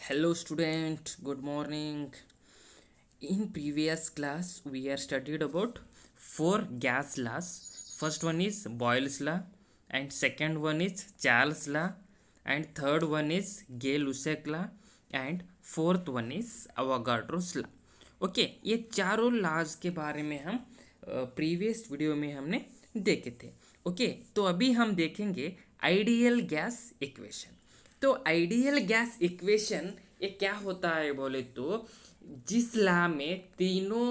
Hello student, good morning. In previous class we are studied about four gas laws. First one is Boyle's law and second one is Charles law and third one is Gay-Lussac law and fourth one is Avogadro's law. Okay ये चारों laws के बारे में हम previous video में हमने देखे थे। ओके तो अभी हम देखेंगे आइडियल गैस इक्वेशन। तो आइडियल गैस इक्वेशन ये क्या होता है बोले तो जिस लॉ में तीनों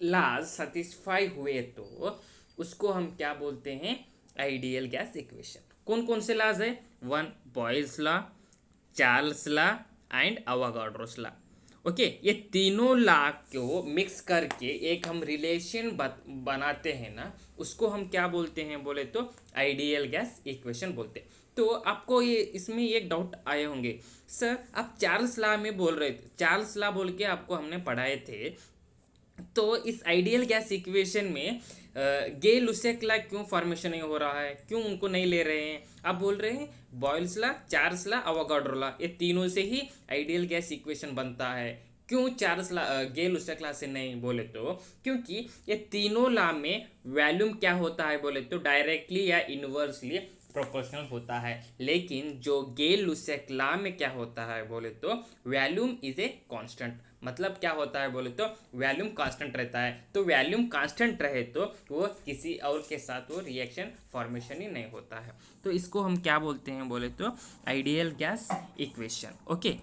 लॉज सेटिस्फाई हुए तो उसको हम क्या बोलते हैं, आइडियल गैस इक्वेशन। कौन कौन से लॉज है? One Boyle's law, Charles law and Avogadro's law. Okay ये तीनों लॉ को मिक्स करके एक हम रिलेशन बनाते हैं ना, उसको हम क्या बोलते हैं बोले तो आइडियल गैस इक्वेशन बोलते हैं। तो आपको ये इसमें एक डाउट आए होंगे, सर आप चार्ल्स लॉ में बोल रहे थे, चार्ल्स लॉ बोल के आपको हमने पढ़ाए थे, तो इस आइडियल गैस इक्वेशन में गे लुसेक लॉ क्यों फॉर्मेशन नहीं हो रहा है, क्यों उनको नहीं ले रहे हैं? आप बोल रहे हैं boils law, Charles law, Avogadro law, ये तीनों से ही आइडियल गैस इक्वेशन बनता है, क्यों चार्ल्स लॉ गे लुसेक लॉ से नहीं? बोले तो क्योंकि ये तीनों लॉ में वॉल्यूम क्या होता है बोले तो डायरेक्टली या इनवर्सली प्रोपोर्शनल होता है, लेकिन जो गे लुसेक लॉ में क्या होता है बोले तो वॉल्यूम इज ए कांस्टेंट। मतलब क्या होता है बोले तो वॉल्यूम कांस्टेंट रहता है, तो वॉल्यूम कांस्टेंट रहे तो वो किसी और के साथ वो रिएक्शन फॉर्मेशन ही नहीं होता है। तो इसको हम क्या बोलते हैं बोले तो ideal gas equation. Okay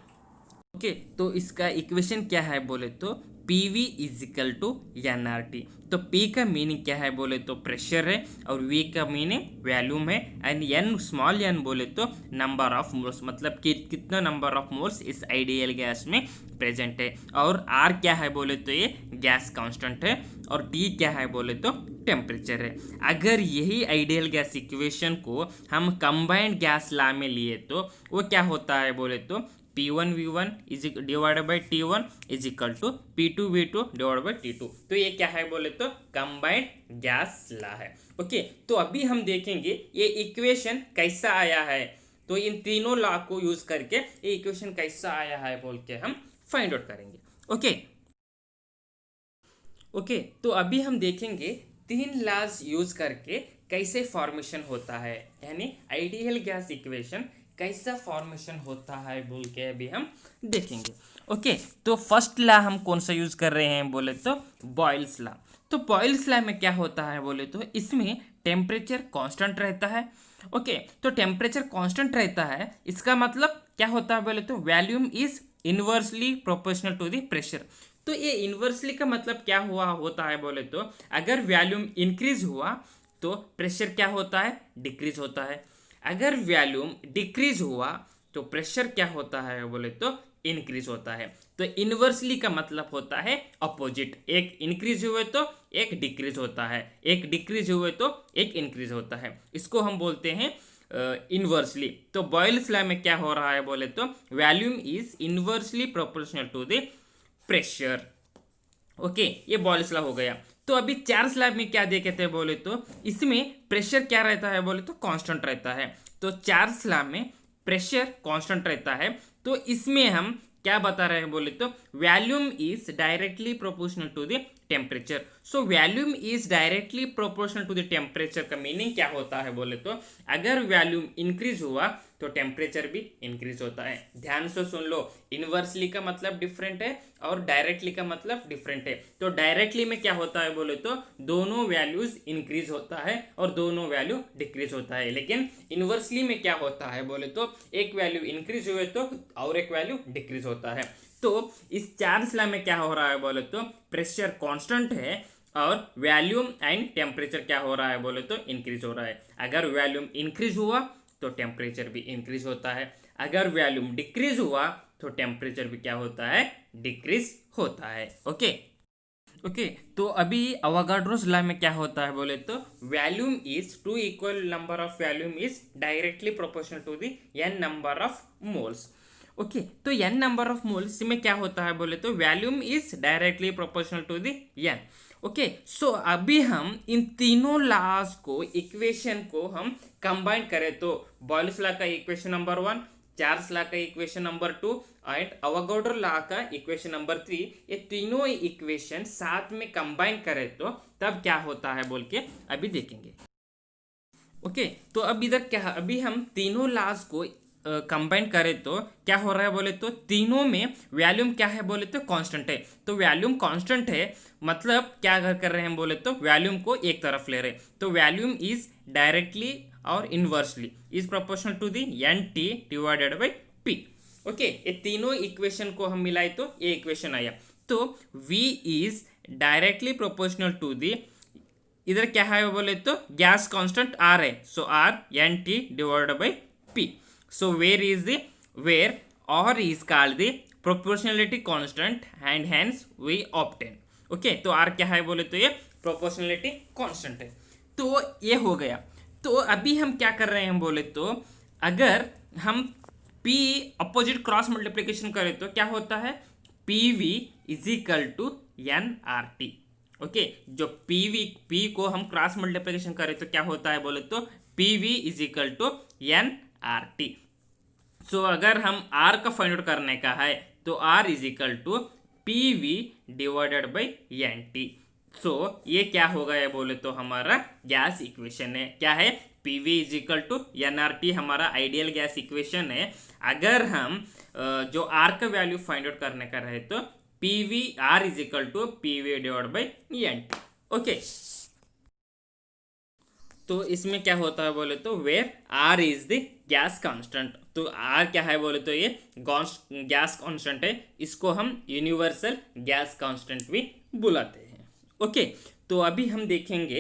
okay तो इसका इक्वेशन क्या है बोले तो PV is equal to NRT। तो P का मीनिंग क्या है बोले तो प्रेशर है, और V का मीनिंग वॉल्यूम है, एंड N स्मॉल n बोले तो नंबर ऑफ मोल्स, मतलब कि कितना नंबर ऑफ मोल्स इस आइडियल गैस में प्रेजेंट है, और R क्या है बोले तो ये गैस कांस्टेंट है, और T क्या है बोले तो टेम्परेचर है। अगर यही आइडियल गैस इक्वेशन को हम कंबाइंड गैस लॉ में लिए तो वो क्या होता है बोले तो P1V1 is divided by T1 is equal to P2V2 divided by T2। तो ये क्या है बोले तो कंबाइंड गैस लॉ है। ओके तो अभी हम देखेंगे ये इक्वेशन कैसा आया है, तो इन तीनों लॉ को यूज करके ये इक्वेशन कैसा आया है बोल के हम फाइंड आउट करेंगे। ओके ओके तो अभी हम देखेंगे तीन लॉज यूज करके कैसे फॉर्मेशन होता है, यानी आइडियल गैस इक्वेशन कैसा फॉर्मेशन होता है बोल के अभी हम देखेंगे। ओके तो फर्स्ट लॉ हम कौन सा यूज कर रहे हैं बोले तो बॉयल्स लॉ। तो बॉयल्स लॉ में क्या होता है बोले तो इसमें टेम्परेचर कांस्टेंट रहता है। ओके तो टेम्परेचर कांस्टेंट रहता है, इसका मतलब क्या होता है बोले तो volume is inversely proportional to the pressure. तो ये इनवर्सली का मतलब क्या हुआ होता है बोले तो अगर वॉल्यूम इंक्रीज हुआ तो प्रेशर क्या होता है, डिक्रीज होता है। अगर वॉल्यूम डिक्रीज हुआ तो प्रेशर क्या होता है बोले तो इंक्रीज होता है। तो इनवर्सली का मतलब होता है अपोजिट, एक इंक्रीज हुए तो एक डिक्रीज होता है, एक डिक्रीज हुए तो एक इंक्रीज होता है, इसको हम बोलते हैं इनवर्सली। तो बॉयल्स लॉ में क्या हो रहा है बोले तो volume is inversely proportional to the pressure. Okay ये बॉयल्स लॉ हो गया। तो अभी चार्ल्स लॉ में क्या देखे थे बोले तो इसमें प्रेशर क्या रहता है बोले तो कांस्टेंट रहता है। तो चार्ल्स लॉ में प्रेशर कांस्टेंट रहता है, तो इसमें हम क्या बता रहे हैं बोले तो volume is directly proportional to the temperature. So volume is directly proportional to the temperature का मीनिंग क्या होता है बोले तो अगर वॉल्यूम इंक्रीज हुआ तो टेम्परेचर भी इंक्रीज होता है। ध्यान से सुन लो, इनवर्सली का मतलब डिफरेंट है और डायरेक्टली का मतलब डिफरेंट है। तो डायरेक्टली में क्या होता है बोले तो दोनों वैल्यूज इंक्रीज होता है और दोनों वैल्यू डिक्रीज होता है, लेकिन इनवर्सली में क्या होता है बोले तो एक वैल्यू इंक्रीज हुए तो और एक वैल्यू डिक्रीज होता है। तो इस चार्ल्स लॉ में क्या हो रहा है बोले तो प्रेशर कांस्टेंट है और वॉल्यूम एंड टेम्परेचर क्या हो रहा है बोले तो इंक्रीज हो रहा है। अगर वॉल्यूम इंक्रीज हुआ तो टेम्परेचर भी इंक्रीज होता है, अगर वॉल्यूम डिक्रीज हुआ तो टेम्परेचर भी क्या होता है, डिक्रीज होता है। ओके ओके तो अभी अवोगाड्रोस लॉ में क्या होता है बोले तो volume is to equal number of volume is directly proportional to the n number of moles. Okay तो n नंबर ऑफ मोल्स में क्या होता है बोले तो volume is directly proportional to the n। Okay so अभी हम इन तीनों लॉज को इक्वेशन को हम कंबाइन करें तो बॉयल्स लॉ का इक्वेशन नंबर 1, चार्ल्स लॉ का equation number 2 and Avogadro law का इक्वेशन नंबर 3, ये तीनों इक्वेशन साथ में कंबाइन करें तो तब क्या होता है बोल के अभी देखेंगे। ओके तो अब इधर क्या, अभी हम तीनों लॉज को कंबाइन करें तो क्या हो रहा है बोले तो तीनों में वॉल्यूम क्या है बोले तो कांस्टेंट है। तो वॉल्यूम कांस्टेंट है मतलब क्या कर रहे हैं बोले तो वॉल्यूम को एक तरफ ले रहे, तो वॉल्यूम इज डायरेक्टली और inversely is proportional to the N T divided by P. Okay ये तीनों इक्वेशन को हम मिलाए तो ये इक्वेशन आया। तो V is directly proportional to the, इधर क्या है बोले तो गैस कांस्टेंट R है, so R N T divided by P. So where R is called the proportionality constant and hence we obtain. Okay तो R क्या है बोले तो ये proportionality constant है। तो ये हो गया। तो अभी हम क्या कर रहे हैं बोले तो अगर हम P अपोजिट क्रॉस मल्टीप्लिकेशन करें तो क्या होता है, PV is equal to NRT। Okay जो P को हम क्रॉस मल्टीप्लिकेशन करें तो क्या होता है बोले तो PV is equal to NRT। So अगर हम R का फाइंड आउट करने का है तो R is equal to PV divided by NT। So ये क्या होगा ये बोले तो हमारा गैस इक्वेशन है। क्या है, PV is equal to NRT हमारा आइडियल गैस इक्वेशन है। अगर हम जो R का वैल्यू फाइंड आउट करने का रहे तो PV R is equal to PV divide by NT। Okay तो इसमें क्या होता है बोले तो where R is the gas constant, तो R क्या है बोले तो ये गैस कांस्टेंट है, इसको हम यूनिवर्सल गैस कांस्टेंट भी बुलाते हैं। ओके तो अभी हम देखेंगे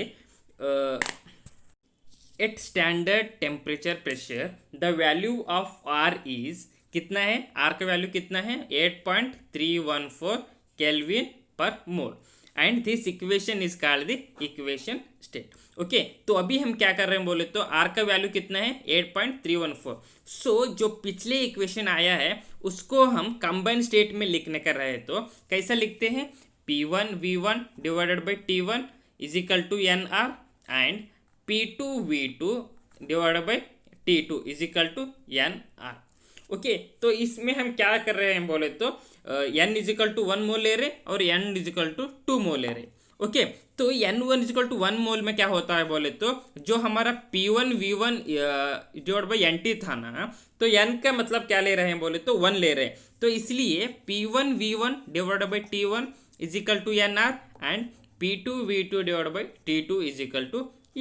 at standard temperature pressure the value of R is कितना है, R का वैल्यू कितना है 8.314 केल्विन पर mole and this equation is called the equation state. Okay तो अभी हम क्या कर रहे हैं बोले तो R का वैल्यू कितना है 8.314। सो जो पिछले इक्वेशन आया है उसको हम कंबाइन स्टेट में लिखने का रहे तो कैसा लिखते हैं, P1 V1 divided by T1 is equal to NR and P2 V2 divided by T2 is equal to NR। Okay तो इसमें हम क्या कर रहे हैं बोले तो n इज इक्वल टू 1 मोल ले रहे और n इज इक्वल टू 2 मोल ले रहे। ओके तो n1 इज इक्वल टू 1 मोल में क्या होता है बोले तो जो हमारा P1 V1 divide by NT था ना, तो n का मतलब क्या ले रहे हैं बोले तो 1 ले रहे हैं, तो इसलिए P1 V1 divide by T1 is equal to NR and P2 V2 divide by T2 is equal to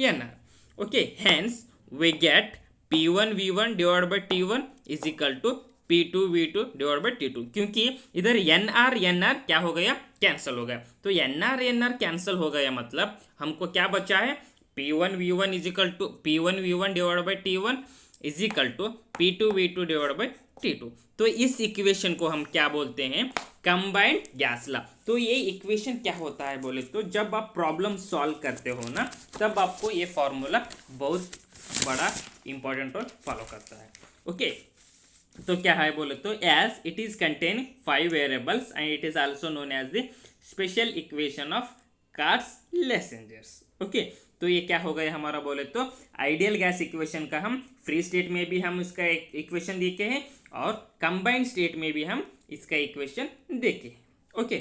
NR। Okay hence we get P1 V1 divide by T1 is equal to P2 V2 divide by T2, क्योंकि इधर NR क्या हो गया, cancel हो गया। तो NR cancel हो गया मतलब हमको क्या बचा है, P1 V1 is equal to P1 V1 divide by T1 is equal to P2 V2 divide by T2। तो इस इक्वेशन को हम क्या बोलते हैं, कंबाइंड गैस लॉ। तो ये इक्वेशन क्या होता है बोले तो जब आप प्रॉब्लम सॉल्व करते हो ना तब आपको ये फॉर्मूला बहुत बड़ा इंपॉर्टेंट रोल फॉलो करता है। ओके तो क्या है बोले तो as it is contain 5 variables and it is also known as the special equation of कार्ट्स-लेसेंजर्स। ओके तो ये क्या हो गया हमारा बोले तो आइडियल गैस इक्वेशन का हम फ्री स्टेट में भी हम इसका एक इक्वेशन देखे हैं और कंबाइंड स्टेट में भी हम इसका इक्वेशन देखे। ओके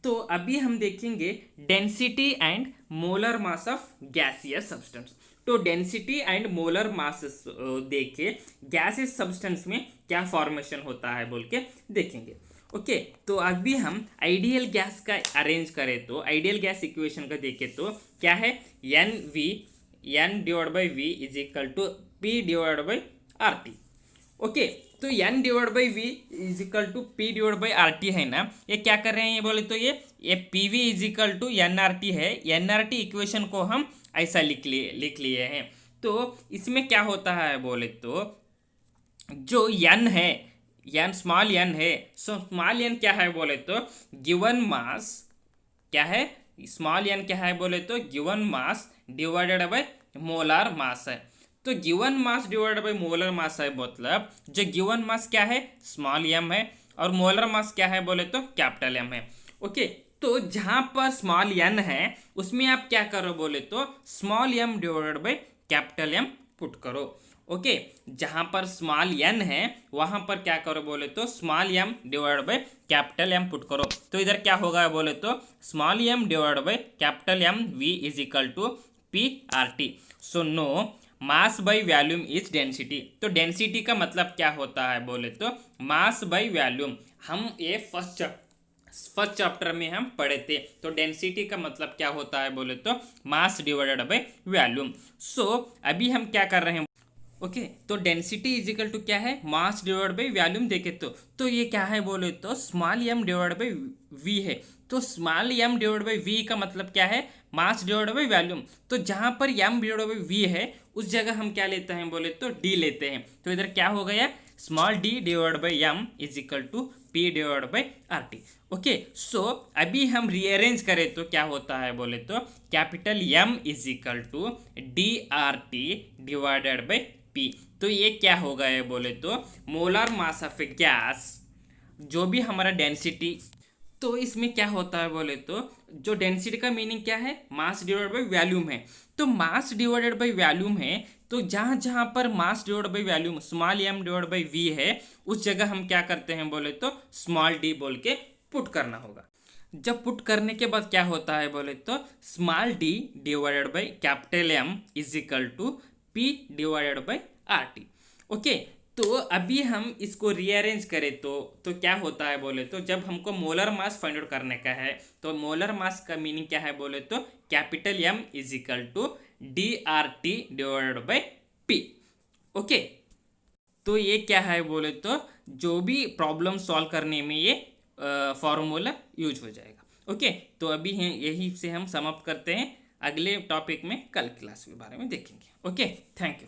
तो अभी हम देखेंगे density and molar mass of gaseous substance. तो डेंसिटी एंड मोलर मासेस देखे गैसियस सब्सटेंस में क्या फॉर्मेशन होता है बोल के देखेंगे। ओके तो अभी हम आइडियल गैस का अरेंज करें तो आइडियल गैस इक्वेशन का देखें तो क्या है, n divide by V is equal to P divide by RT। Okay तो n divide by V is equal to P divide by RT है ना, ये क्या कर रहे हैं ये बोले तो ये PV is equal to NRT है। NRT इक्वेशन को हम ऐसा लिख लिए हैं। तो इसमें क्या होता है बोले तो जो n है स्मॉल n है, सो स्मॉल n क्या है बोले तो गिवन मास क्या है, स्मॉल n क्या है बोले तो given mass divided by molar mass है। तो given mass divided by molar mass है मतलब जो गिवन मास क्या है स्मॉल m है और मोलर मास क्या है बोले तो कैपिटल M है। ओके तो जहाँ पर स्मॉल n है उसमें आप क्या करो बोले तो small m divided by capital M put करो। ओके, जहां पर स्मॉल n है वहां पर क्या करो बोले तो small m divide by capital M put करो। तो इधर क्या होगा बोले तो small m divide by capital M v is equal to P R T. So no mass by volume is density. तो डेंसिटी का मतलब क्या होता है बोले तो मास बाई वॉल्यूम। हम ये फर्स्ट चैप्टर में हम पढ़े थे। तो डेंसिटी का मतलब क्या होता है बोले तो मास डिवाइडेड बाई वॉल्यूम। सो अभी हम क्या कर रहे हैं, ओके तो डेंसिटी इज इक्वल टू क्या है, मास डिवाइड बाई वॉल्यूम देखे तो ये क्या है बोले तो small m divide by v है। तो small m divide by v का मतलब क्या है, मास डिवाइड बाई वॉल्यूम। तो जहां पर m डिवाइड बाई v है उस जगह हम क्या लेते हैं बोले तो d लेते हैं। तो इधर क्या हो गया, small d divide by m is equal to p divide by R T. Okay, so अभी हम रीअरेंज करें तो क्या होता है बोले तो capital M is equal to D R T divided by P। तो ये क्या हो गया है बोले तो molar mass of a gas, जो भी हमारा डेंसिटी। तो इसमें क्या होता है बोले तो जो डेंसिटी का मीनिंग क्या है, मास डिवाइड बाई वॉल्यूम है। तो मास डिवाइडेड बाई वॉल्यूम है, तो जहां जहां पर mass divide by volume small m divide by v है उस जगह हम क्या करते हैं बोले तो स्मॉल d बोल के पुट करना होगा। जब पुट करने के बाद क्या होता है बोले तो small d divided by capital M is equal to p divided by R T. Okay, तो अभी हम इसको रीअरेंज करें तो क्या होता है बोले तो जब हमको मोलर मास फाइंड आउट करने का है तो मोलर मास का मीनिंग क्या है बोले तो capital M is equal to D R T divided by P. Okay, तो ये क्या है बोले तो जो भी प्रॉब्लम सॉल्व करने में ये फॉर्मूला यूज हो जाएगा। ओके, तो अभी यही से हम समाप्त करते हैं। अगले टॉपिक में कल क्लास के बारे में देखेंगे। Okay, thank you.